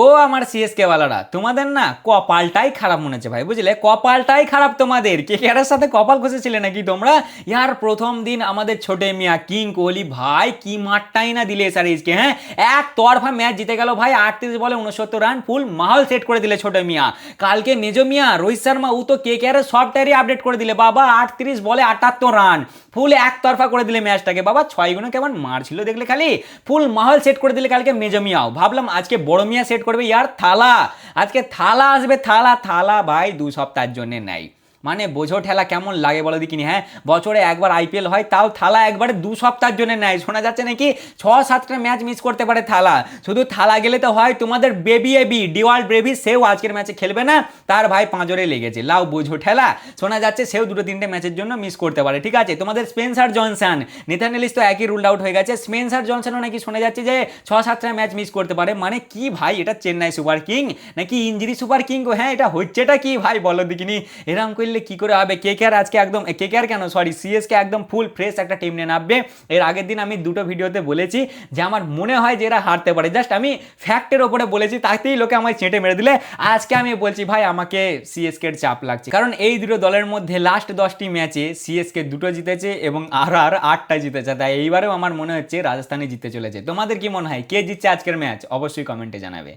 ও আমার সিএসকে ওয়ালারা, তোমাদের না কপালটাই খারাপ মনে হচ্ছে ভাই, বুঝলে? কপালটাই খারাপ তোমাদের। কেকেআরের সাথে কপাল ঘষেছিলে নাকি তোমরা? ইয়ার প্রথম দিন আমাদের ছোটে মিয়া কিং কোহলি ভাই কি মারটাই না দিলে এসআরএইচকে। হ্যাঁ, এক তরফা ম্যাচ জিতে গেল ভাই, 38 বলে 69 রান, ফুল মাহল সেট করে দিলে ছোটে মিয়া। কালকে মেজো মিয়া রোহিত শর্মা ও তো কেকেআরের সবটাই আপডেট করে দিলে বাবা, 38 বলে 78 রান, ফুল একতরফা করে দিলে ম্যাচটাকে বাবা। 6 গুণে কেমন মারছিল দেখলে খালি, ফুল মাহল সেট করে দিলে কালকে মেজো মিয়াও। ভাবলাম আজকে বড় মিয়া সেট করবে ইয়ার থালা, আজকে থালা আসবে, থালা থালা ভাই 2 সপ্তাহের জন্য নাই। মানে বোঝো ঠেলা কেমন লাগে বলো দেখিনি। হ্যাঁ, বছরে একবার আইপিএল হয়, তাও থালা একবারে 2 সপ্তাহের জন্য নেয়। শোনা যাচ্ছে নাকি 6-7টা ম্যাচ মিস করতে পারে থালা। শুধু থালা গেলে তো হয় তোমাদের বেবি এবি ডিওয়াল্ড ব্রেভি, সেও আজকের ম্যাচে খেলবে না, তার ভাই পাঁজরে লেগেছে। লাও বোঝো ঠেলা, শোনা যাচ্ছে সেও 2-3টে ম্যাচের জন্য মিস করতে পারে। ঠিক আছে, তোমাদের স্পেন্সার জনসন, নেথান এলিস তো একই রুল আউট হয়ে গেছে, স্পেন্সার জনসনও নাকি শোনা যাচ্ছে যে 6-7টা ম্যাচ মিস করতে পারে। মানে কি ভাই, এটা চেন্নাই সুপার কিং নাকি ইঞ্জুরি সুপার কিং গো? হ্যাঁ, এটা হচ্ছেটা কি ভাই বলো দেখিনি? এরকম করলে কি করে হবে? কেকেআর আজকে একদম, কেকেআর কেন সরি সিএসকে একদম ফুল ফ্রেশ একটা টিম নিয়ে নামবে। এর আগের দিন আমি দুটো ভিডিওতে বলেছি যে আমার মনে হয় যে এরা হারতে পারে, জাস্ট আমি ফ্যাক্টের ওপরে বলেছি, তাতেই লোকে আমায় চেটে মেরে দিলে। আজকে আমি বলছি ভাই আমাকে সিএসকে এর চাপ লাগছে, কারণ এই দুটো দলের মধ্যে লাস্ট 10টি ম্যাচে সিএসকে 2টো জিতেছে এবং আর 8টা জিতেছে। তাই এইবারেও আমার মনে হচ্ছে রাজস্থানে জিতে চলেছে। তোমাদের কি মনে হয় কে জিতছে আজকের ম্যাচ? অবশ্যই কমেন্টে জানাবে।